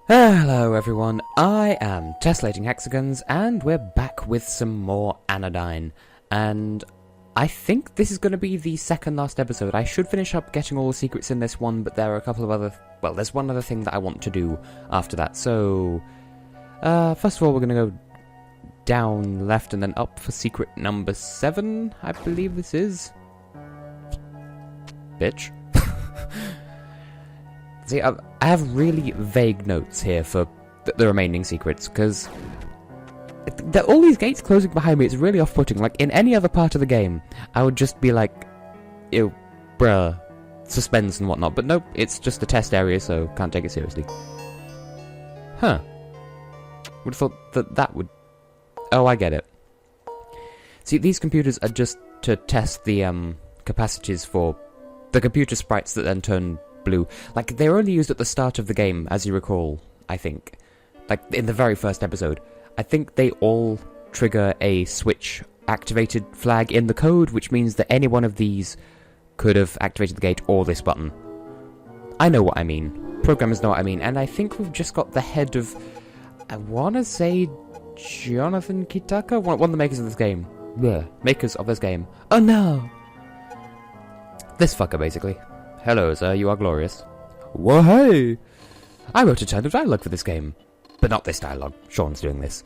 Hello everyone, I am Tessellating Hexagons, and we're back with some more Anodyne. And I think this is going to be the second last episode. I should finish up getting all the secrets in this one, but there are a couple of other... well, there's one other thing that I want to do after that. So, first of all, we're going to go down left and then up for secret number 7, I believe this is. Bitch. See, I have really vague notes here for the remaining secrets, because all these gates closing behind me, it's really off-putting. Like, in any other part of the game, I would just be like, ew, bruh, suspense and whatnot. But nope, it's just a test area, so can't take it seriously. Huh. Would have thought that would... oh, I get it. See, these computers are just to test the, capacities for the computer sprites that then turn blue. Like, they were only used at the start of the game, as you recall, I think. Like, in the very first episode. I think they all trigger a switch-activated flag in the code, which means that any one of these could have activated the gate or this button. I know what I mean. Programmers know what I mean. And I think we've just got the head of... I wanna say... Jonathan Kitaka? One of the makers of this game. Blech. Makers of this game. Oh no! This fucker, basically. Hello, sir, you are glorious. Whoa, hey! I wrote a ton of dialogue for this game. But not this dialogue. Sean's doing this.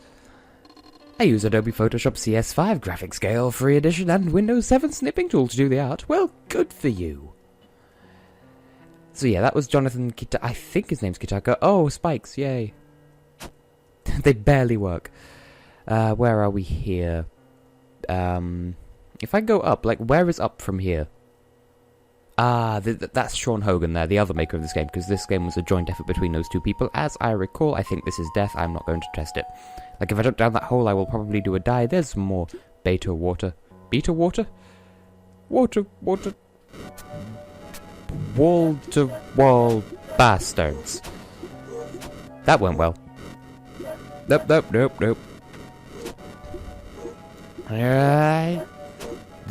I use Adobe Photoshop CS5 graphic scale, free edition, and Windows 7 snipping tool to do the art. Well, good for you. So yeah, that was Jonathan Kitaka. I think his name's Kitaka. Oh, spikes, yay. They barely work. Where are we here? If I go up, like, where is up from here? Ah, that's Sean Hogan there, the other maker of this game, because this game was a joint effort between those two people. As I recall, I think this is death. I'm not going to test it. Like, if I jump down that hole, I will probably do a die. There's some more beta water. Beta water? Water. Wall-to-wall bastards. That went well. Nope.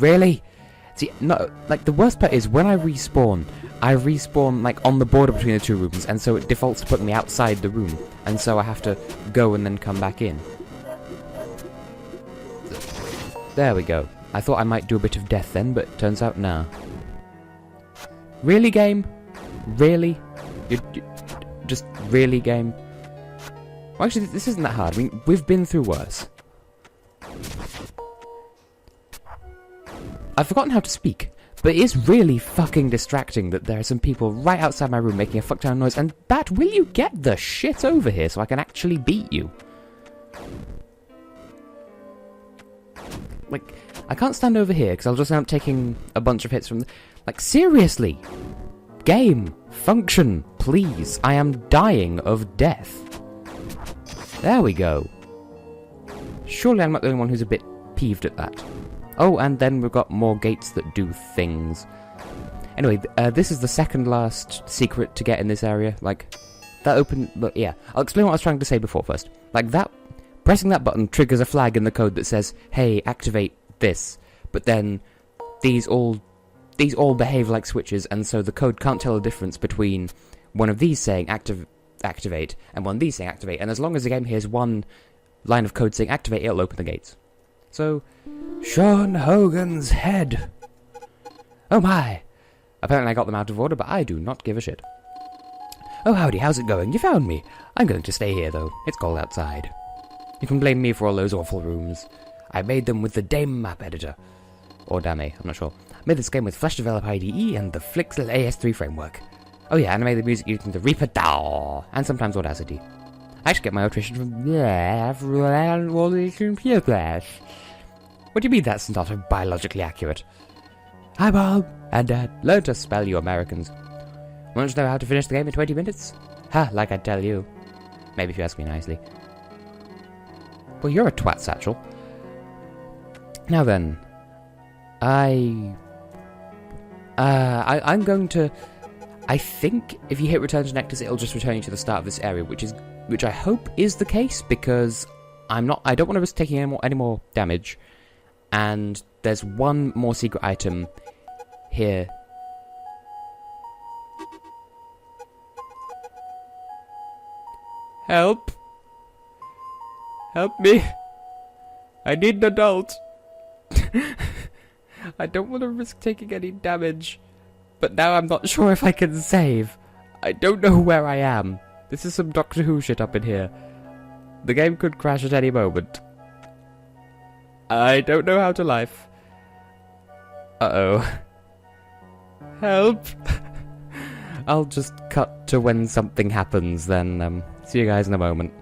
Really? See, no, like, the worst part is, when I respawn, like, on the border between the two rooms, and so it defaults to putting me outside the room, and so I have to go and then come back in. There we go. I thought I might do a bit of death then, but turns out, nah. Really, game? Really? You just really, game? Well, actually, this isn't that hard. I mean, we've been through worse. I've forgotten how to speak, but it is really fucking distracting that there are some people right outside my room making a fuck ton of noise, and Bat, will you get the shit over here so I can actually beat you? Like, I can't stand over here, because I'll just end up taking a bunch of hits from... like, seriously! Game! Function! Please! I am dying of death. There we go. Surely I'm not the only one who's a bit peeved at that. Oh, and then we've got more gates that do things. Anyway, this is the second last secret to get in this area. Like, that open... look, yeah, I'll explain what I was trying to say before first. Like, that... pressing that button triggers a flag in the code that says, hey, activate this. But then, these all behave like switches, and so the code can't tell the difference between one of these saying activate, and one of these saying activate. And as long as the game hears one line of code saying activate, it'll open the gates. So... Sean Hogan's head. Oh my. Apparently I got them out of order, but I do not give a shit. Oh howdy, how's it going? You found me. I'm going to stay here though. It's cold outside. You can blame me for all those awful rooms. I made them with the Dame map editor. Or Dame, I'm not sure. I made this game with Flash Develop IDE and the Flixel AS3 framework. Oh yeah, and I made the music using the Reaper DAW, and sometimes Audacity. I actually get my electrician from computer class. What do you mean that's not biologically accurate? Hi, Bob and Dad. Learn to spell, you Americans. Want to know how to finish the game in 20 minutes? Ha, like I'd tell you. Maybe if you ask me nicely. Well, you're a twat, Satchel. Now then, I'm going to... I think if you hit Return to Nectus, it'll just return you to the start of this area, which I hope is the case, because I don't want to risk taking any more damage. And there's one more secret item here. Help! Help me! I need an adult! I don't want to risk taking any damage, but now I'm not sure if I can save. I don't know where I am. This is some Doctor Who shit up in here. The game could crash at any moment. I don't know how to life. Uh-oh. Help! I'll just cut to when something happens, then see you guys in a moment.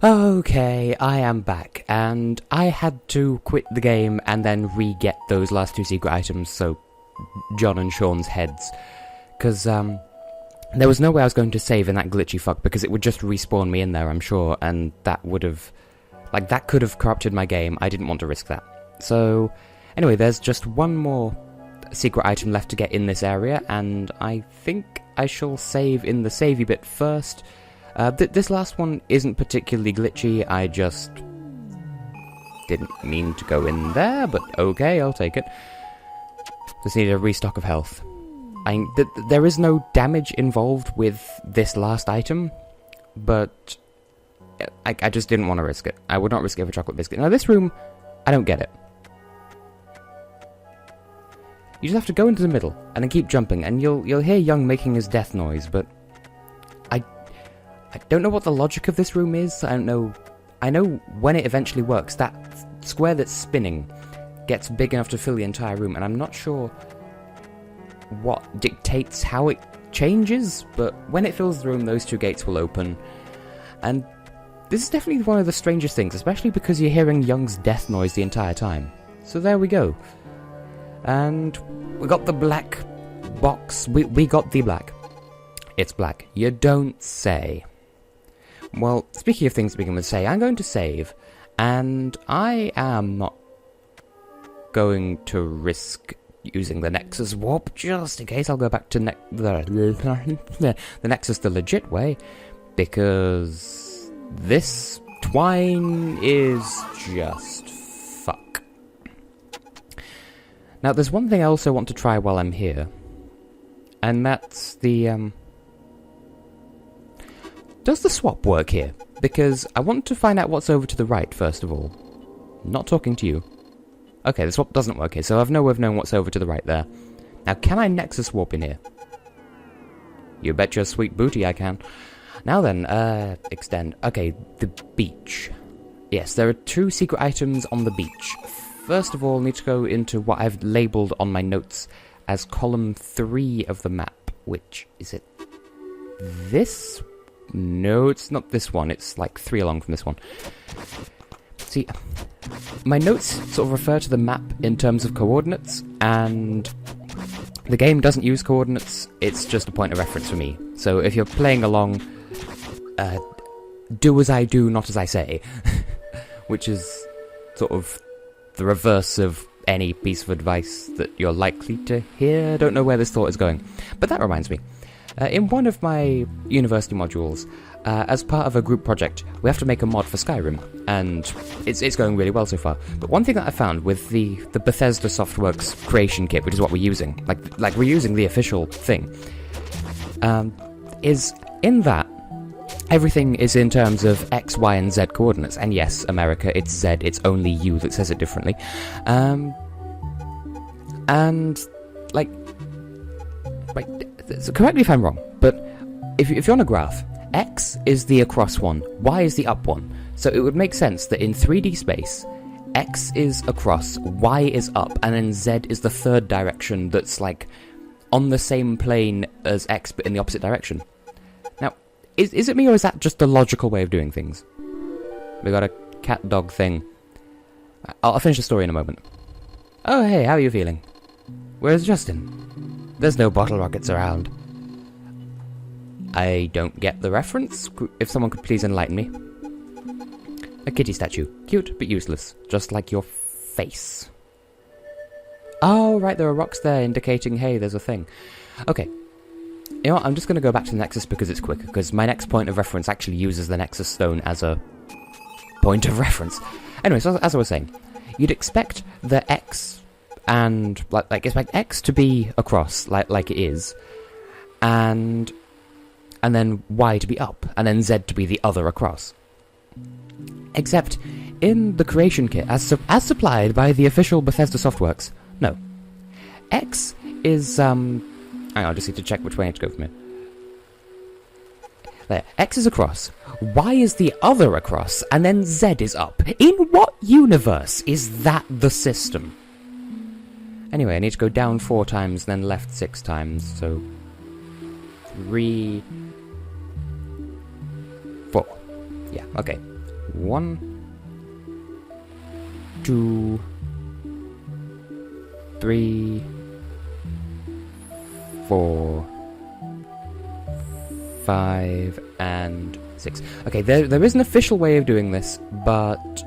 Okay, I am back, and I had to quit the game and then re-get those last 2 secret items, so John and Sean's heads, because there was no way I was going to save in that glitchy fuck, because it would just respawn me in there, I'm sure, and that would have, like, that could have corrupted my game. I didn't want to risk that. So, anyway, there's just one more secret item left to get in this area, and I think I shall save in the savey bit first. This last one isn't particularly glitchy, I just didn't mean to go in there, but okay, I'll take it. Just need a restock of health. There is no damage involved with this last item, but I just didn't want to risk it. I would not risk it for chocolate biscuit. Now this room, I don't get it. You just have to go into the middle, and then keep jumping, and you'll hear Young making his death noise, but I don't know what the logic of this room is. I don't know. I know when it eventually works, that square that's spinning gets big enough to fill the entire room, and I'm not sure what dictates how it changes, but when it fills the room, those 2 gates will open. And this is definitely one of the strangest things, especially because you're hearing Young's death noise the entire time. So there we go. And we got the black box. We got the black. It's black. You don't say. Well, speaking of things to begin with, I'm going to save, and I am not going to risk using the Nexus warp, just in case. I'll go back to the Nexus the legit way, because this twine is just fuck. Now, there's one thing I also want to try while I'm here, and that's the, does the swap work here? Because I want to find out what's over to the right, first of all. Not talking to you. Okay, the swap doesn't work here, so I've no way of knowing what's over to the right there. Now, can I Nexus warp in here? You bet your sweet booty I can. Now then, extend. Okay, the beach. Yes, there are 2 secret items on the beach. First of all, I need to go into what I've labelled on my notes as column 3 of the map. Which, is it this? No, it's not this one. It's like 3 along from this one. See, my notes sort of refer to the map in terms of coordinates, and the game doesn't use coordinates. It's just a point of reference for me. So if you're playing along, do as I do, not as I say. Which is sort of the reverse of any piece of advice that you're likely to hear. I don't know where this thought is going. But that reminds me. In one of my university modules, as part of a group project, we have to make a mod for Skyrim, and it's going really well so far. But one thing that I found with the Bethesda Softworks creation kit, which is what we're using, like we're using the official thing, is in that everything is in terms of X, Y, and Z coordinates. And yes, America, it's Z, it's only you that says it differently. And, like, so correct me if I'm wrong, but if you're on a graph, X is the across one, Y is the up one. So it would make sense that in 3D space, X is across, Y is up, and then Z is the third direction that's like on the same plane as X but in the opposite direction. Now, is it me or is that just the logical way of doing things? We got a cat dog thing. I'll finish the story in a moment. Oh, hey, how are you feeling? Where's Justin? There's no bottle rockets around. I don't get the reference. If someone could please enlighten me. A kitty statue. Cute, but useless. Just like your face. Oh, right, there are rocks there indicating, hey, there's a thing. Okay. You know what, I'm just going to go back to the Nexus because it's quicker, because my next point of reference actually uses the Nexus stone as a point of reference. Anyway, so as I was saying, you'd expect the X and, expect X to be across, like it is, and then Y to be up, and then Z to be the other across. Except, in the creation kit, as supplied by the official Bethesda Softworks, no. X is, hang on, I just need to check which way I have to go from here. There, X is across, Y is the other across, and then Z is up. In what universe is that the system? Anyway, I need to go down 4 times, then left 6 times, so 3, 4. Yeah, okay. 1, 2, 3, 4, 5, and 6. Okay, there is an official way of doing this, but,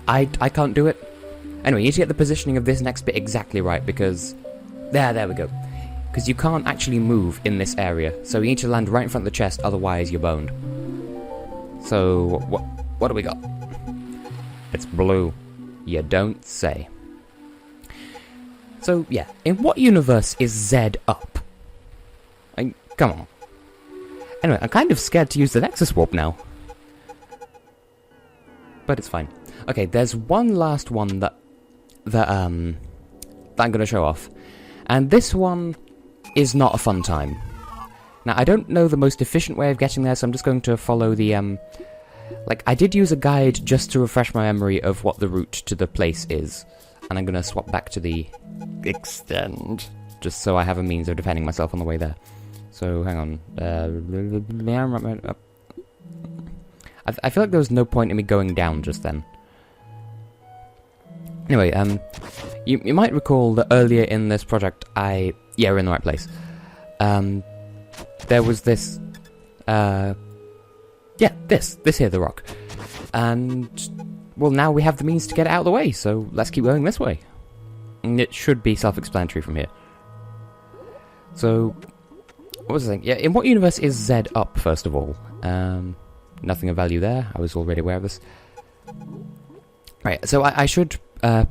I can't do it. Anyway, you need to get the positioning of this next bit exactly right, because... There we go. Because you can't actually move in this area, so you need to land right in front of the chest, otherwise you're boned. So, what do we got? It's blue. You don't say. So, yeah, in what universe is Z up? Come on. Anyway, I'm kind of scared to use the Nexus Warp now. But it's fine. Okay, there's one last one that I'm going to show off. And this one is not a fun time. Now, I don't know the most efficient way of getting there, so I'm just going to follow the, I did use a guide just to refresh my memory of what the route to the place is. And I'm going to swap back to the extend, just so I have a means of defending myself on the way there. So, hang on. I feel like there was no point in me going down just then. Anyway, you might recall that earlier in this project, yeah, we're in the right place. There was this, yeah, this here, the rock. And, well, now we have the means to get it out of the way, so let's keep going this way. And it should be self-explanatory from here. So, what was I saying? Yeah, in what universe is Z up, first of all? Nothing of value there, I was already aware of this. Right, so I should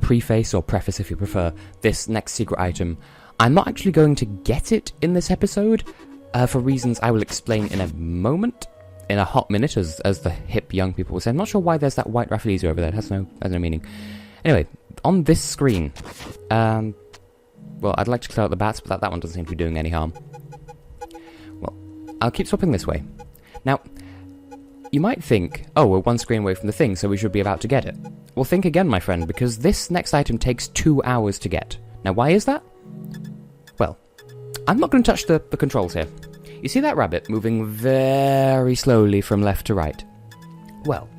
preface, or preface if you prefer, this next secret item. I'm not actually going to get it in this episode, for reasons I will explain in a moment, in a hot minute, as the hip young people will say. I'm not sure why there's that white Rafflesia over there, it has no meaning. Anyway, on this screen, well, I'd like to clear out the bats, but that one doesn't seem to be doing any harm. Well, I'll keep swapping this way. Now, you might think, oh, we're one screen away from the thing, so we should be about to get it. Well, think again, my friend, because this next item takes 2 hours to get. Now, why is that? Well, I'm not going to touch the controls here. You see that rabbit moving very slowly from left to right? Well,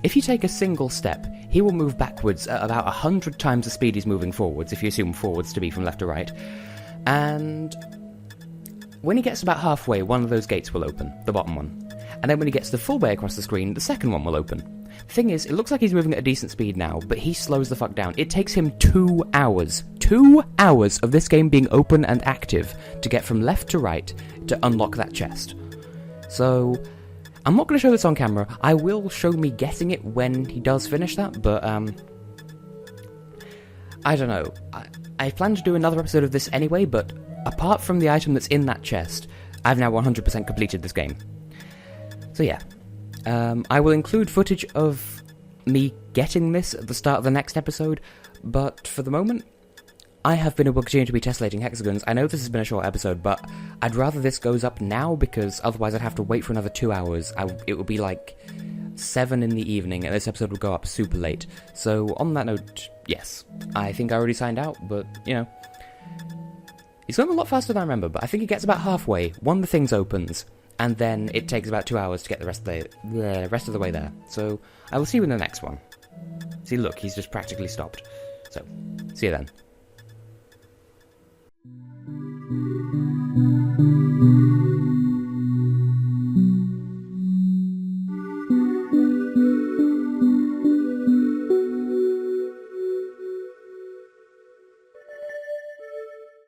if you take a single step, he will move backwards at about 100 times the speed he's moving forwards, if you assume forwards to be from left to right. And when he gets about halfway, one of those gates will open, the bottom one. And then when he gets the full way across the screen, the second one will open. The thing is, it looks like he's moving at a decent speed now, but he slows the fuck down. It takes him 2 hours. 2 hours of this game being open and active to get from left to right to unlock that chest. So, I'm not going to show this on camera. I will show me getting it when he does finish that, but, I don't know. I plan to do another episode of this anyway, but apart from the item that's in that chest, I've now 100% completed this game. So yeah, I will include footage of me getting this at the start of the next episode, but for the moment, I have been able to continue to be tessellating hexagons. I know this has been a short episode, but I'd rather this goes up now, because otherwise I'd have to wait for another 2 hours. It would be like 7 in the evening, and this episode would go up super late. So on that note, yes, I think I already signed out, but, you know, it's going a lot faster than I remember, but I think it gets about halfway, one of the things opens, and then it takes about 2 hours to get the rest of the way there. So I will see you in the next one. See, look, he's just practically stopped. So, see you then.